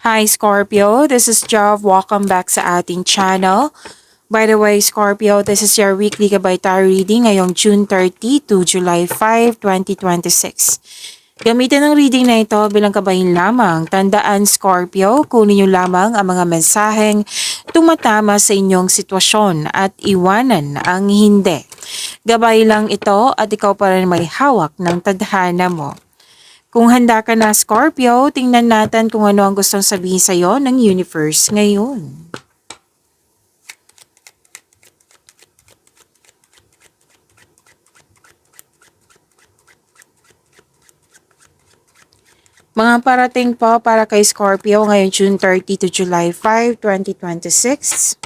Hi Scorpio, this is Jov. Welcome back sa ating channel. By the way, Scorpio, this is your weekly gabay tarot reading ngayong June 30 to July 5, 2026. Gamitin ang reading na ito bilang kabayin lamang. Tandaan, Scorpio, kunin niyo lamang ang mga mensaheng tumatama sa inyong sitwasyon at iwanan ang hindi. Gabay lang ito at ikaw pa rin may hawak ng tadhana mo. Kung handa ka na, Scorpio, tingnan natin kung ano ang gustong sabihin sa'yo ng universe ngayon. Mga parating po para kay Scorpio ngayon June 30 to July 5, 2026.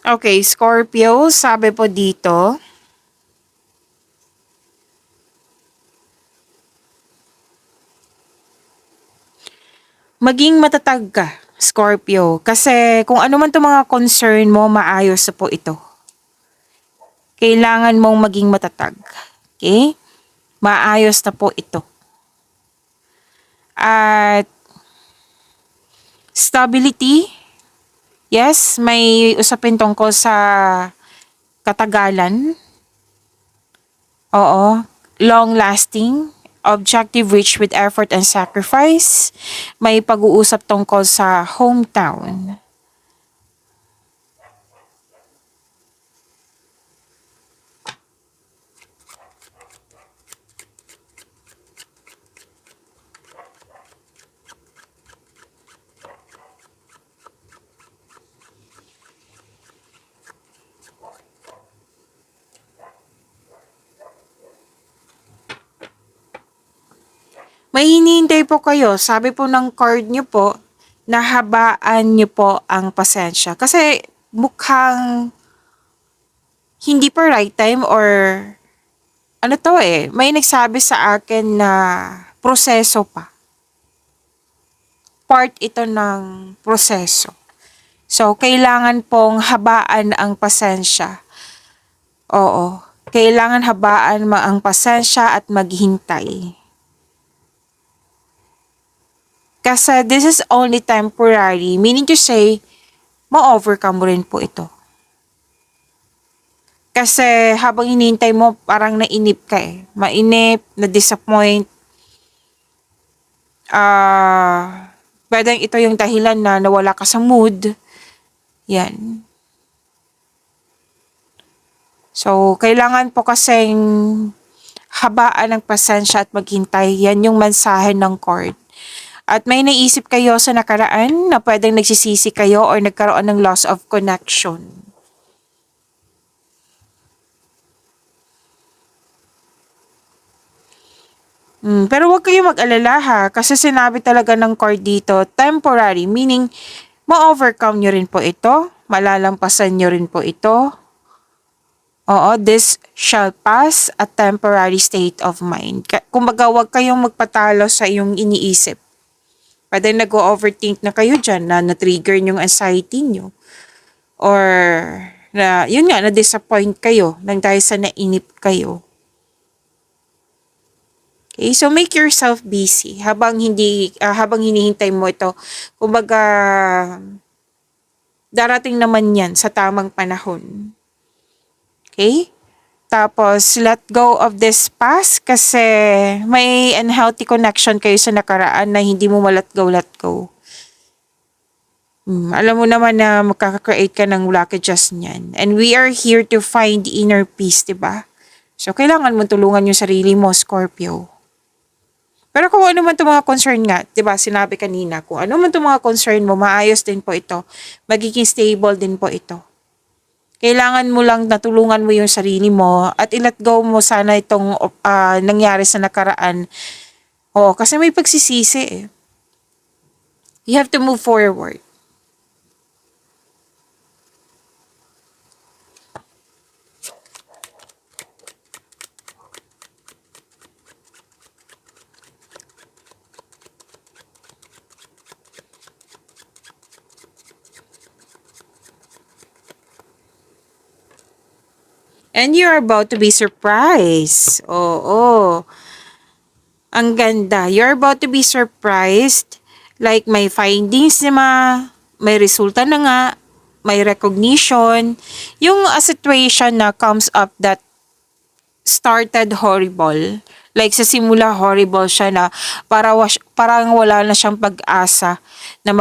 Okay, Scorpio, sabi po dito, maging matatag ka, Scorpio, kasi kung ano man itong mga concern mo, maayos na po ito. Kailangan mong maging matatag. Okay? Maayos na po ito. At stability, yes, may usapin tungkol sa katagalan. Oo. Long-lasting. Objective reached with effort and sacrifice. May pag-uusap tungkol sa hometown. May hinihintay po kayo. Sabi po ng card nyo po, nahabaan nyo po ang pasensya. Kasi mukhang hindi pa right time or ano to may nagsabi sa akin na proseso pa. Part ito ng proseso. So, kailangan pong habaan ang pasensya. Oo. Kailangan habaan ang pasensya at maghintay. Kasi this is only temporary. Meaning to say, ma-overcome mo rin po ito. Kasi habang hinihintay mo, parang nainip ka Mainip, na-disappoint. Pwedeng ito yung dahilan na nawala ka sa mood. Yan. So, kailangan po kasing habaan ng pasensya at maghintay. Yan yung mensahe ng card. At may naisip kayo sa nakaraan na pwedeng nagsisisi kayo or nagkaroon ng loss of connection. Pero huwag kayo mag-alala ha, kasi sinabi talaga ng card dito, temporary, meaning ma-overcome nyo rin po ito, malalampasan nyo rin po ito. Oo, this shall pass a temporary state of mind. Kumbaga, huwag kayong magpatalo sa iyong iniisip. Pwede nag-overthink na kayo dyan na na-trigger yung anxiety nyo. Or na, yun nga, na-disappoint kayo nang dahil sa nainip kayo. Okay, so make yourself busy habang habang hinihintay mo ito. Kumbaga, darating naman 'yan sa tamang panahon. Okay? Tapos, let go of this past kasi may unhealthy connection kayo sa nakaraan na hindi mo let go. Alam mo naman na makaka-create ka ng blockages niyan. And we are here to find inner peace, diba? So, kailangan mo tulungan yung sarili mo, Scorpio. Pero kung ano man itong mga concern nga, di ba, sinabi kanina, kung ano man itong mga concern mo, maayos din po ito. Magiging stable din po ito. Kailangan mo lang natulungan mo yung sarili mo at i-let go mo sana itong nangyari sa nakaraan. Oo, kasi may pagsisisi You have to move forward. And you're about to be surprised. Oo. Ang ganda. You're about to be surprised. Like may findings na may resulta na nga, may recognition. Yung a situation na comes up that started horrible. Like sa simula horrible siya na parang wala na siyang pag-asa na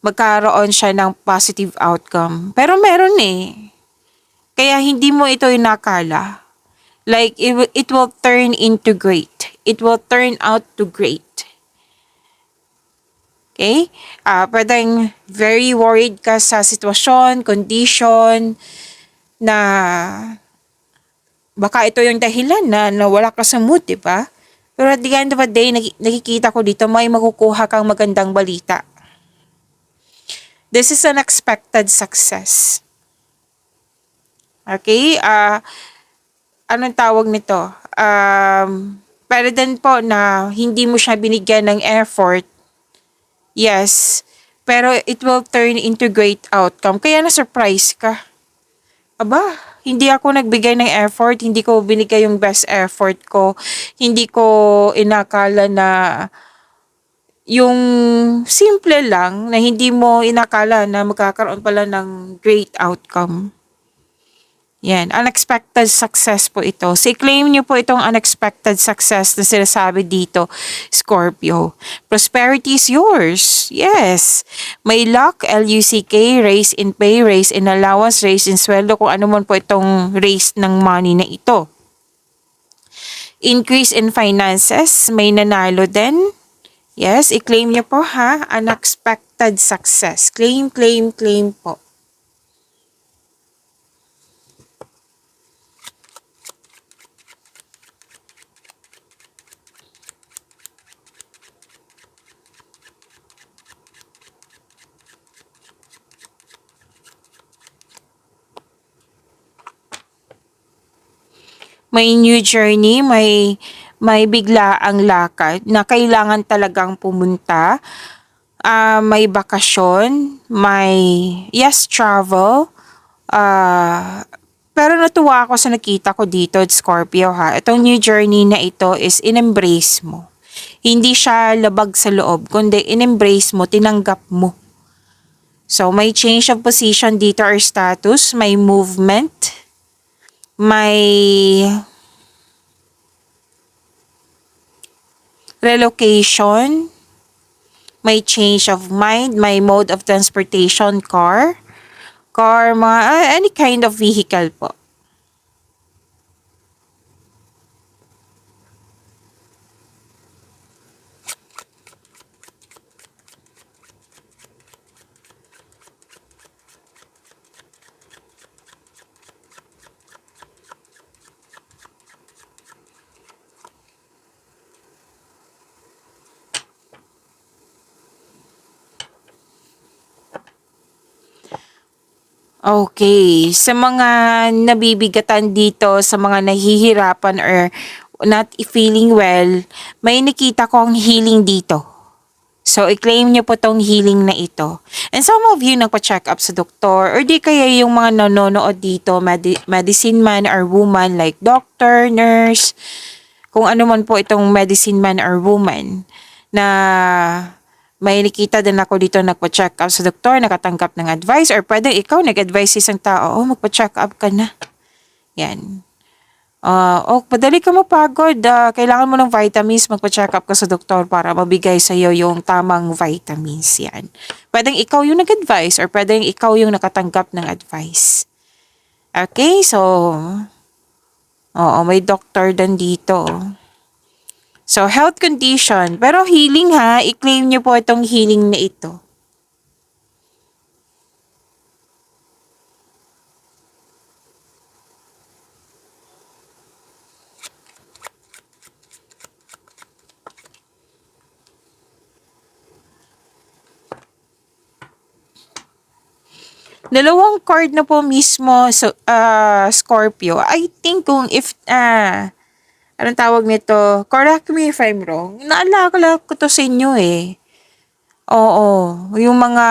magkaroon siya ng positive outcome. Pero meron eh. Kaya hindi mo ito inakala. Like it will turn into great. It will turn out to great. Okay? Pwedeng very worried ka sa sitwasyon, condition, na baka ito yung dahilan na nawala ka sa mood, di ba? Pero at the end of the day, nakikita ko dito, may makukuha kang magandang balita. This is an expected success. Okay? Anong tawag nito? Pero din po na hindi mo siya binigyan ng effort. Yes. Pero it will turn into great outcome. Kaya na-surprise ka. Aba, hindi ako nagbigay ng effort, hindi ko binigay yung best effort ko, hindi ko inakala na yung simple lang na hindi mo inakala na magkakaroon pala ng great outcome. Yan, unexpected success po ito. So, i-claim nyo po itong unexpected success na sinasabi dito, Scorpio. Prosperity is yours. Yes. May luck, L-U-C-K, raise in pay, raise in allowance, raise in sweldo, kung ano man po itong raise ng money na ito. Increase in finances, may nanalo din. Yes, i-claim nyo po ha, unexpected success. Claim, claim, claim po. May new journey, may bigla ang lakad na kailangan talagang pumunta. May bakasyon, may yes, travel. Pero natuwa ako sa nakita ko dito, Scorpio ha. Itong new journey na ito is in-embrace mo. Hindi siya labag sa loob, kundi in-embrace mo, tinanggap mo. So may change of position dito or status, may movement, may relocation, may change of mind, may mode of transportation, car, any kind of vehicle po. Okay, sa mga nabibigatan dito, sa mga nahihirapan or not feeling well, may nakita ko ang healing dito. So, i-claim nyo po tong healing na ito. And some of you nagpa-check up sa doktor or di kaya yung mga nanonood dito, medicine man or woman like doctor, nurse, kung ano man po itong medicine man or woman na may nakita din ako dito nagpa-check up sa doktor, nakatanggap ng advice, or pwede ikaw nag-advise sa isang tao, magpa-check up ka na. Yan. Padali ka mapagod, kailangan mo ng vitamins, magpa-check up ka sa doktor para mabigay sa iyo yung tamang vitamins. Yan. Pwedeng ikaw yung nag-advise or pwedeng ikaw yung nakatanggap ng advice. Okay, so, may doctor din dito. So, health condition. Pero healing ha, i-claim nyo po itong healing na ito. Dalawang card na po mismo, so, Scorpio. I think kung if, anong tawag nito? Correct me if I'm wrong. Naalala ko to sa inyo eh. Oo, yung mga,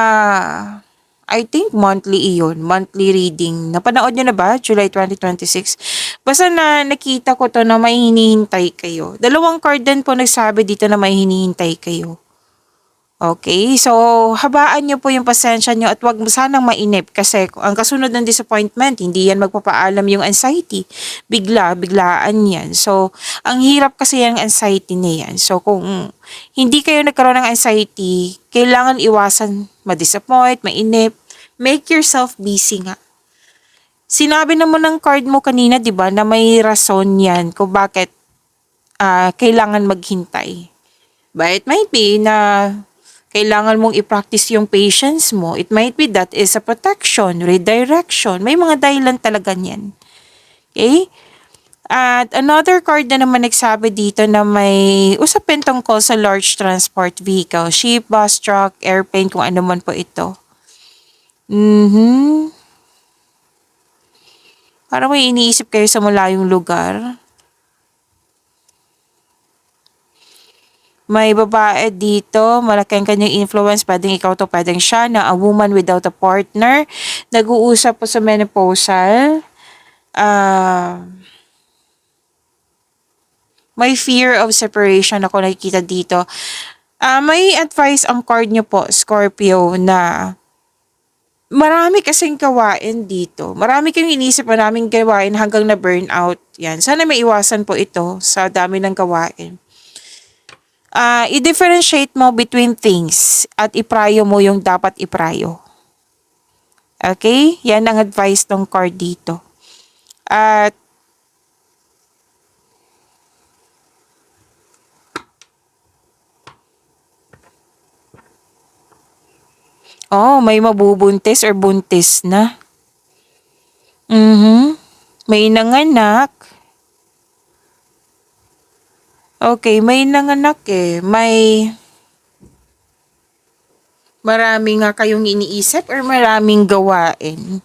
I think monthly iyon, monthly reading. Napanood nyo na ba? July 2026. Basta na nakita ko to na may hinihintay kayo. Dalawang card din po nagsabi dito na may hinihintay kayo. Okay, so habaan nyo po yung pasensya nyo at wag sanang mainip kasi ang kasunod ng disappointment, hindi yan magpapaalam yung anxiety. Biglaan yan. So, ang hirap kasi yung anxiety na yan. So, kung hindi kayo nagkaroon ng anxiety, kailangan iwasan ma-disappoint, mainip. Make yourself busy nga. Sinabi naman ng card mo kanina, di ba, na may rason yan kung bakit kailangan maghintay. But it might be na kailangan mong i-practice yung patience mo. It might be that is a protection, redirection. May mga dahilan talaga niyan. Okay? At another card na naman nagsabi dito na may usapin tungkol sa large transport vehicle, ship, bus, truck, airplane, kung ano man po ito. Parang may iniisip kayo sa malayong lugar. May babae dito, malaki ang kanyang influence, pwedeng ikaw to, pwedeng siya, na a woman without a partner. Nag-uusap po sa menopausal. May fear of separation ako nakikita dito. May advice ang card nyo po, Scorpio, na marami kasing gawain dito. Marami kang inisip, maraming gawain hanggang na burnout. Yan. Sana may iwasan po ito sa dami ng gawain. I-differentiate mo between things at iprayo mo yung dapat iprayo. Okay? Yan ang advice ng card dito. At may mabubuntis or buntis na. May nanganak. Okay, may nanganak eh. Marami nga kayong iniisip or maraming gawain.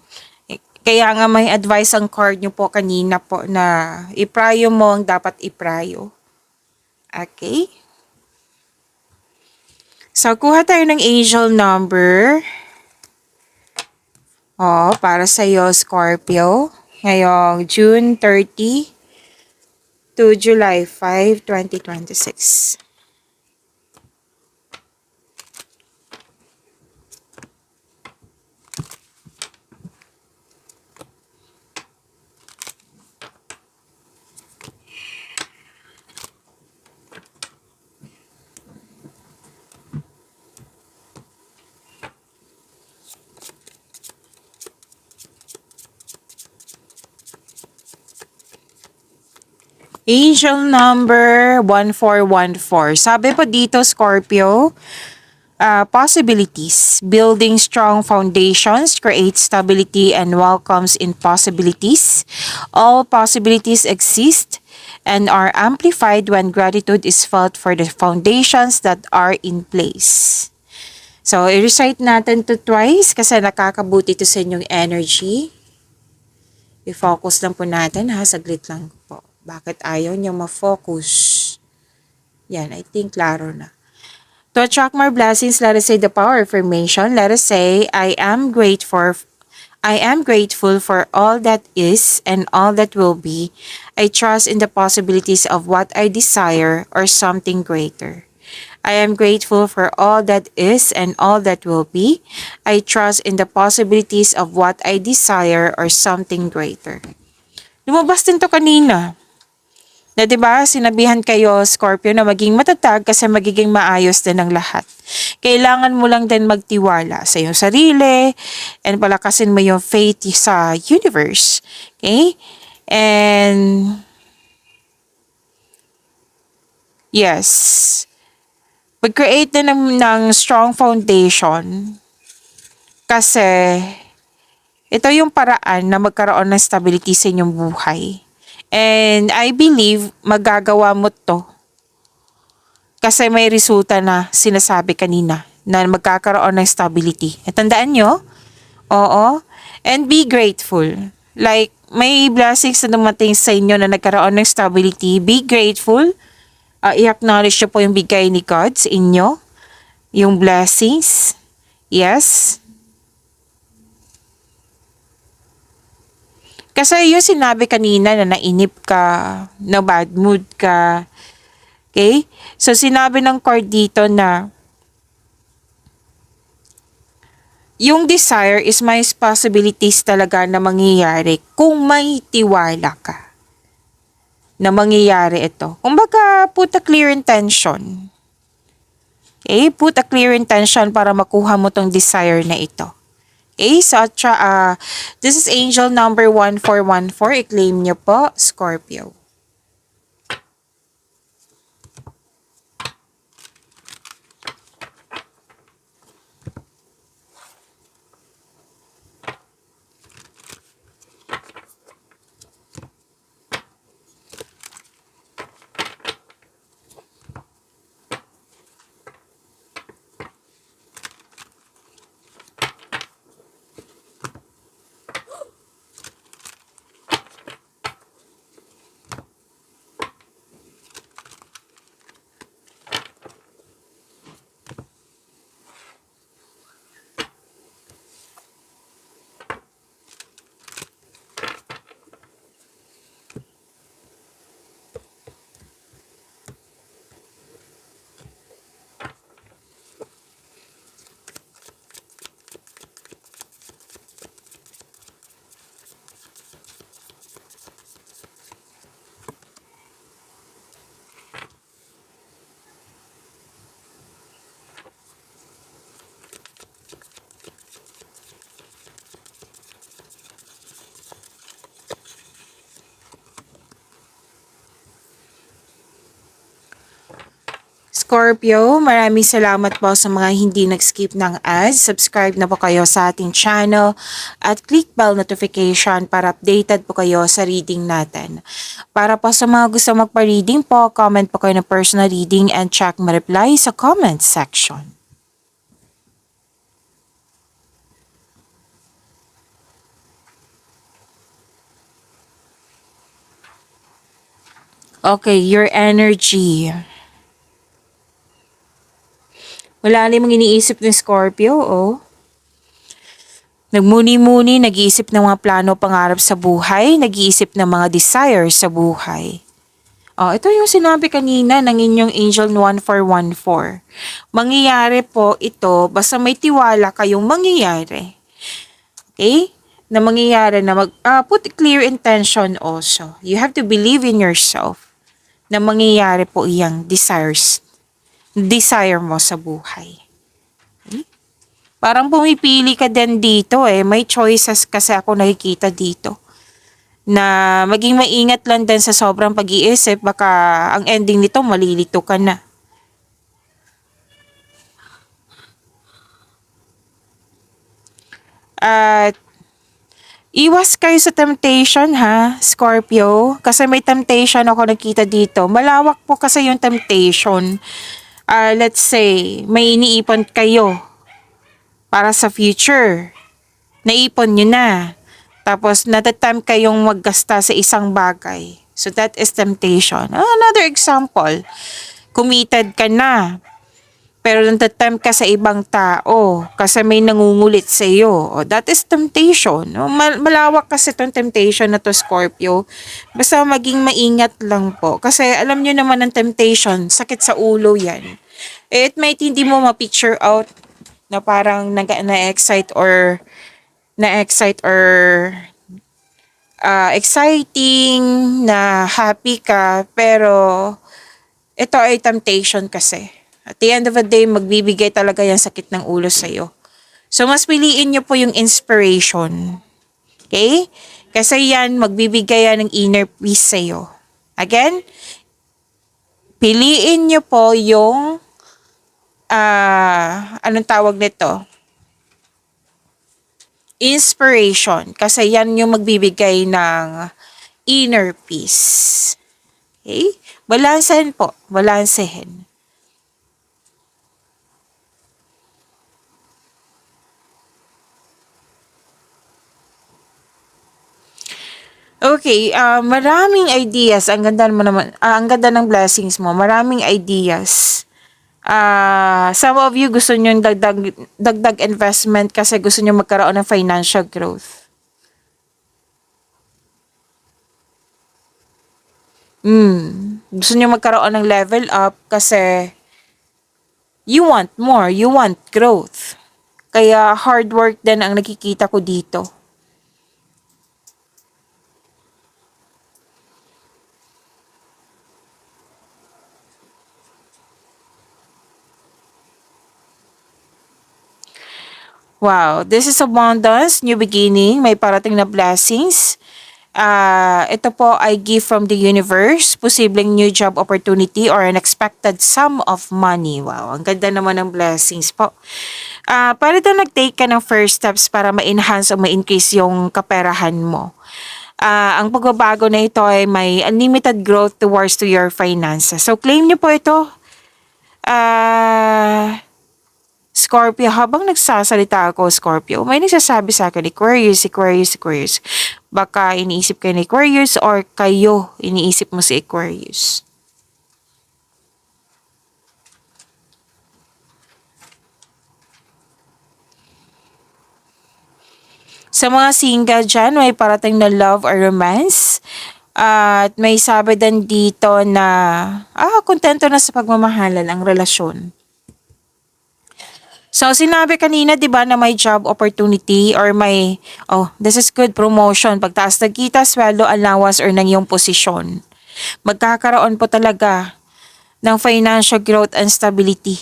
Kaya nga may advice ang card nyo po kanina po na iprayo mo ang dapat iprayo. Okay? So, kuha tayo ng angel number. Para sa'yo, Scorpio. Ngayong June 30 to July 5, 2026. Angel number 1414. Sabi po dito, Scorpio, possibilities. Building strong foundations creates stability and welcomes in possibilities. All possibilities exist and are amplified when gratitude is felt for the foundations that are in place. So, i-recite natin to twice kasi nakakabuti to sa inyong energy. I-focus lang po natin ha, saglit lang po. Bakit ayaw niyo ma-focus? Yan, I think klaro na. To attract more blessings, let us say the power affirmation. Let us say, I am grateful for all that is and all that will be. I trust in the possibilities of what I desire or something greater. I am grateful for all that is and all that will be. I trust in the possibilities of what I desire or something greater. Lumabas din to kanina. Na 'di ba, sinabihan kayo, Scorpio, na maging matatag kasi magiging maayos din ang lahat. Kailangan mo lang din magtiwala sa iyong sarili and palakasin mo yung faith sa universe. Okay? And yes, mag-create na ng strong foundation kasi ito yung paraan na magkaroon ng stability sa inyong buhay. And I believe magagawa mo to kasi may resulta na sinasabi kanina na magkakaroon ng stability. At tandaan nyo, oo, and be grateful. Like, may blessings na dumating sa inyo na nagkaroon ng stability. Be grateful. I-acknowledge nyo po yung bigay ni God sa inyo. Yung blessings. Yes. Kasi yung sinabi kanina na nainip ka, na bad mood ka. Okay? So, sinabi ng card dito na yung desire is may possibilities talaga na mangyayari kung may tiwala ka na mangyayari ito. Kumbaga, put a clear intention. Okay? Put a clear intention para makuha mo tong desire na ito. Okay? So, this is angel number 1414. I-claim nyo po, Scorpio. Scorpio, maraming salamat po sa mga hindi nag-skip ng ads. Subscribe na po kayo sa ating channel at click bell notification para updated po kayo sa reading natin. Para po sa mga gusto magpa-reading po, comment po kayo ng personal reading and check ma-reply sa comment section. Okay, your energy. Wala namang iniisip ng Scorpio, oh. Nagmuni-muni, nag-iisip ng mga plano, pangarap sa buhay, nag-iisip ng mga desires sa buhay. Oh, ito yung sinabi kanina ng inyong angel 1414. Mangyayari po ito, basta may tiwala kayong mangyayari. Okay? Na mangyayari na put a clear intention also. You have to believe in yourself na mangyayari po iyang desire mo sa buhay. Okay? Parang pumipili ka din dito eh. May choices kasi ako nakikita dito. Na maging maingat lang din sa sobrang pag-iisip. Baka ang ending nito malilito ka na. At iwas kayo sa temptation ha, Scorpio. Kasi may temptation ako nakita dito. Malawak po kasi yung temptation. Let's say, may iniipon kayo para sa future. Naipon nyo na. Tapos, natatam kayong maggasta sa isang bagay. So, that is temptation. Another example, committed ka na. Pero natatam ka sa ibang tao kasi may nangungulit sa iyo. That is temptation. Malawak kasi itong temptation na to, Scorpio. Basta maging maingat lang po. Kasi alam nyo naman ang temptation, sakit sa ulo yan. It might hindi mo ma-picture out na parang na-excite or exciting, na happy ka, pero ito ay temptation kasi. At the end of the day, magbibigay talaga yung sakit ng ulo sa'yo. So, mas piliin nyo po yung inspiration. Okay? Kasi yan, magbibigay yan ng inner peace sa'yo. Again, piliin nyo po yung, anong tawag nito? Inspiration. Kasi yan yung magbibigay ng inner peace. Okay? Balansehin po. Balansehin. Okay, maraming ideas. Ang ganda mo naman, ang ganda ng blessings mo. Maraming ideas. Some of you gusto nyo dagdag investment kasi gusto nyo magkaroon ng financial growth. Gusto niyo magkaroon ng level up kasi you want more, you want growth. Kaya hard work din ang nakikita ko dito. Wow, this is abundance, new beginning, may parating na blessings. Ito po ay gift from the universe, posibleng new job opportunity or unexpected sum of money. Wow, ang ganda naman ng blessings po. Pwede daw nag-take ka ng first steps para ma-enhance o ma-increase yung kaperahan mo. Ang pagbabago na ito ay may unlimited growth towards to your finances. So claim niyo po ito. Scorpio, habang nagsasalita ako, Scorpio, may nagsasabi sa akin, Aquarius, Aquarius, Aquarius. Baka iniisip kayo ni Aquarius or kayo iniisip mo si Aquarius. Sa mga single dyan, may parating na love or romance. At may sabi din dito na, kontento na sa pagmamahalan ang relasyon. So, sinabi kanina, di ba, na may job opportunity or may, this is good, promotion, pagtaas ng kita, sweldo, allowance, or ng iyong posisyon. Magkakaroon po talaga ng financial growth and stability.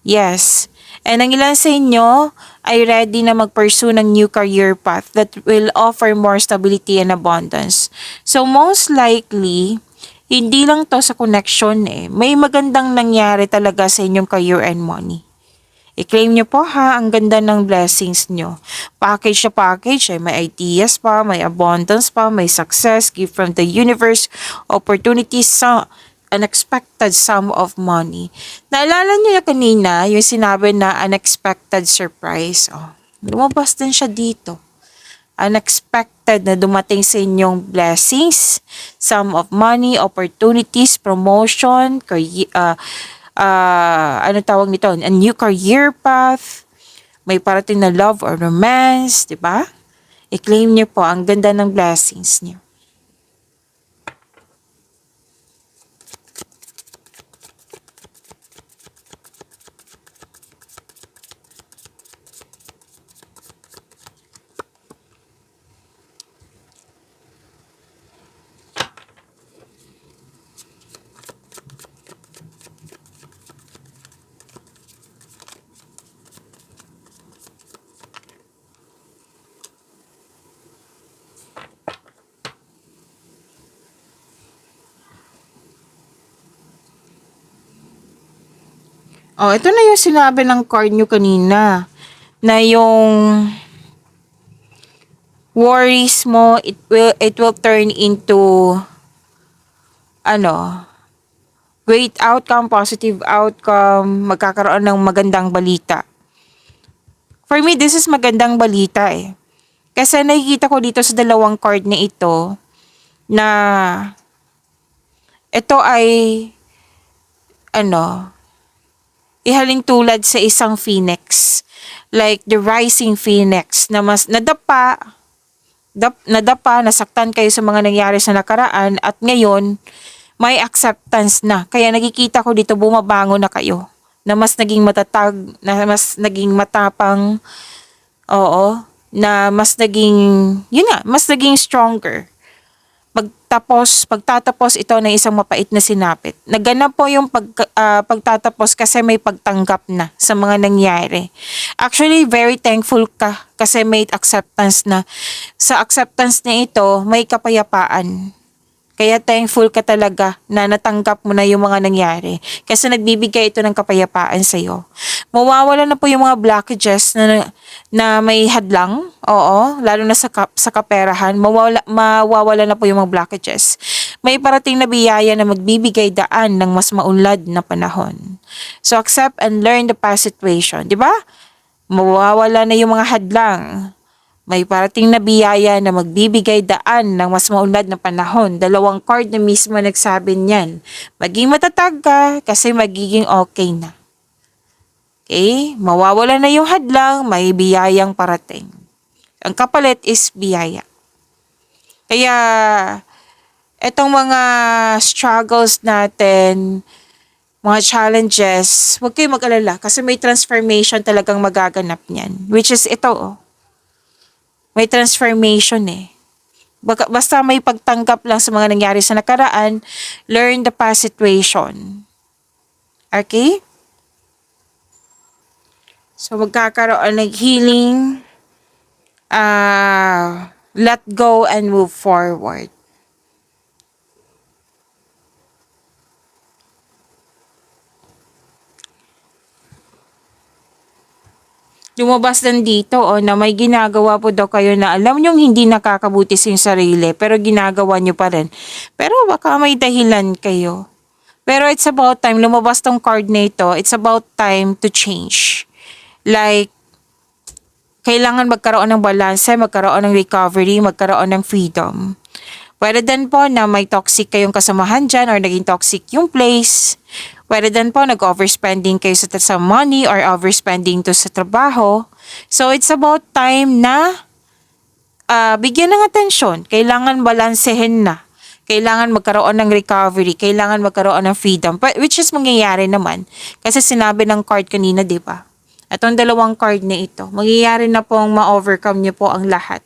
Yes. And ang ilan sa inyo ay ready na mag-pursue ng new career path that will offer more stability and abundance. So, most likely, hindi lang to sa connection may magandang nangyari talaga sa inyong career and money. I-claim nyo po ang ganda ng blessings nyo. Package na package, may ideas pa, may abundance pa, may success, gift from the universe, opportunities sa unexpected sum of money. Naalala nyo yung kanina, yung sinabi na unexpected surprise. Lumabas din siya dito. Unexpected na dumating sa inyong blessings, sum of money, opportunities, promotion, ano tawag nito? A new career path, may parating na love or romance, di ba? I-claim niyo po ang ganda ng blessings niyo. Ito na yung sinabi ng card nyo kanina. Na yung worries mo, it will turn into great outcome, positive outcome, magkakaroon ng magandang balita. For me, this is magandang balita Kasi nakikita ko dito sa dalawang card na ito na ito ay ihaling tulad sa isang phoenix. Like the rising phoenix na mas nadapa, nasaktan kayo sa mga nangyari sa nakaraan at ngayon may acceptance na. Kaya nakikita ko dito bumabangon na kayo. Na mas naging matatag, na mas naging matapang, na mas naging, mas naging stronger. Pagtatapos ito ng isang mapait na sinapit. Naganap po yung pagtatapos kasi may pagtanggap na sa mga nangyari. Actually, very thankful ka kasi may acceptance na. Sa acceptance na ito, may kapayapaan. Kaya thankful ka talaga na natanggap mo na yung mga nangyari. Kasi nagbibigay ito ng kapayapaan sa'yo. Mawawala na po yung mga blockages na may hadlang. Lalo na sa kaperahan. Mawawala na po yung mga blockages. May parating na biyaya na magbibigay daan ng mas maunlad na panahon. So accept and learn the past situation. Diba? Mawawala na yung mga hadlang. May parating na biyaya na magbibigay daan ng mas maunlad na panahon. Dalawang card na mismo nagsabi niyan. Maging matatag ka kasi magiging okay na. Okay? Mawawala na yung hadlang, may biyayang parating. Ang kapalit is biyaya. Kaya, Itong mga struggles natin, mga challenges, huwag kayong mag-alala kasi may transformation talagang magaganap niyan. Which is ito, oh. May transformation eh. Basta may pagtanggap lang sa mga nangyari sa nakaraan, learn the past situation. Okay? So, magkakaroon ng healing, let go and move forward. Lumabas din dito na may ginagawa po daw kayo na alam nyong hindi nakakabuti sa inyong sarili pero ginagawa nyo pa rin. Pero baka may dahilan kayo. Pero it's about time, lumabas tong card na ito, it's about time to change. Like, kailangan magkaroon ng balance, magkaroon ng recovery, magkaroon ng freedom. Pwede din po na may toxic kayong kasamahan dyan or naging toxic yung place. Pwede din po nag-overspending kayo sa money or overspending to sa trabaho. So, it's about time na bigyan ng atensyon. Kailangan balansehin na. Kailangan magkaroon ng recovery. Kailangan magkaroon ng freedom. Which is mangyayari naman. Kasi sinabi ng card kanina, di ba? Atong dalawang card na ito. Mangyayari na pong ma-overcome niyo po ang lahat.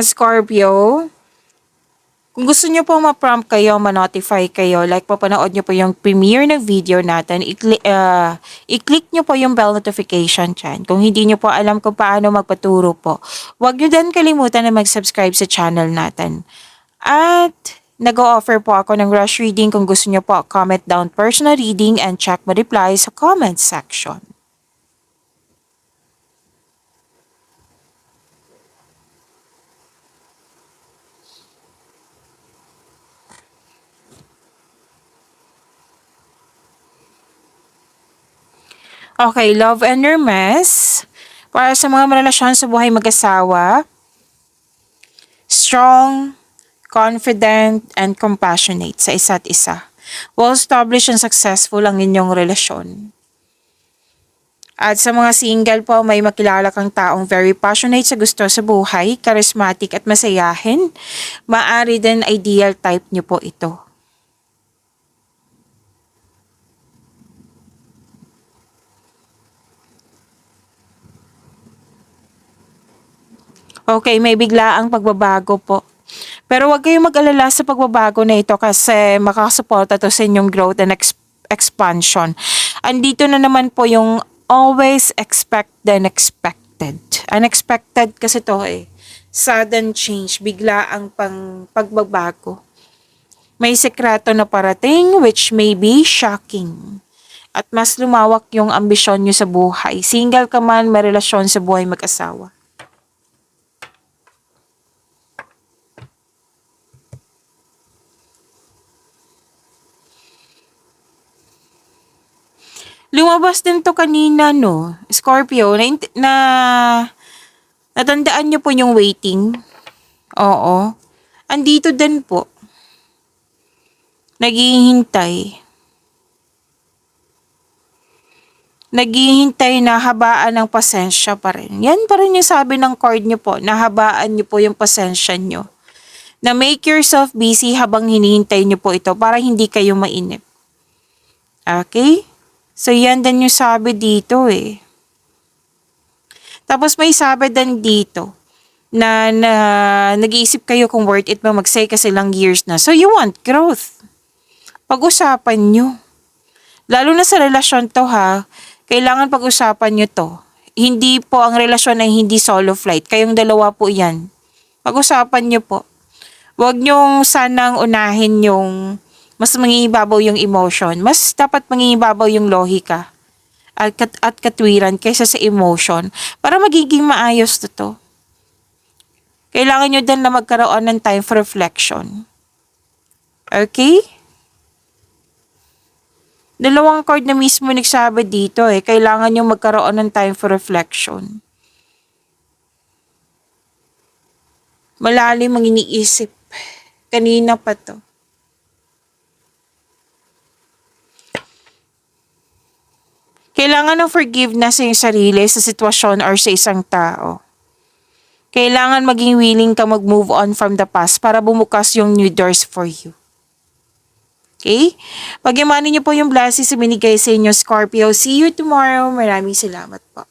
Scorpio, kung gusto nyo po ma-prompt kayo, ma-notify kayo, like papanood nyo po yung premiere ng video natin, i-click nyo po yung bell notification dyan. Kung hindi nyo po alam kung paano magpaturo po, huwag nyo din kalimutan na mag-subscribe sa channel natin. At nag-o-offer po ako ng rush reading. Kung gusto nyo po, comment down personal reading and check my reply sa comment section. Okay, love and your mess. Para sa mga relasyon sa buhay mag-asawa, strong, confident, and compassionate sa isa't isa. Well-established and successful ang inyong relasyon. At sa mga single po, may makilala kang taong very passionate sa gusto sa buhay, charismatic at masayahin. Maari din ideal type niyo po ito. Okay, may biglaang pagbabago po. Pero huwag kayong mag-alala sa pagbabago na ito kasi makakasuporta to sa inyong growth and expansion. Andito na naman po yung always expect the unexpected. Unexpected kasi to eh. Sudden change, biglaang pagbabago. May sekreto na parating which may be shocking. At mas lumawak yung ambisyon nyo sa buhay. Single ka man, may relasyon sa buhay mag-asawa. Lumabas din to kanina, no? Scorpio, natandaan nyo po yung waiting. Oo. Andito din po. Naghihintay. Naghihintay na habaan ng pasensya pa rin. Yan pa rin yung sabi ng card nyo po. Nahabaan nyo po yung pasensya nyo. Na make yourself busy habang hinihintay nyo po ito para hindi kayo mainip. Okay? So, yan din yung sabi dito eh. Tapos may sabi din dito na nag-iisip kayo kung worth it ba mag-stay kasi lang years na. So, you want growth. Pag-usapan nyo. Lalo na sa relasyon to ha, kailangan pag-usapan nyo to. Hindi po ang relasyon ay hindi solo flight. Kayong dalawa po yan. Pag-usapan nyo po. Huwag nyong sanang unahin yung mas mangingibabaw yung emotion. Mas dapat mangingibabaw yung lohika at katwiran kaysa sa emotion para magiging maayos to. Kailangan nyo din na magkaroon ng time for reflection. Okay? Dalawang card na mismo nagsabi dito kailangan nyo magkaroon ng time for reflection. Malalim ang iniisip. Kanina pa to. Kailangan ng forgiveness sa iyong sarili sa sitwasyon or sa isang tao. Kailangan maging willing ka mag-move on from the past para bumukas yung new doors for you. Okay? Pagyamanin niyo po yung blessings na binigay sa inyo, Scorpio. See you tomorrow. Maraming salamat po.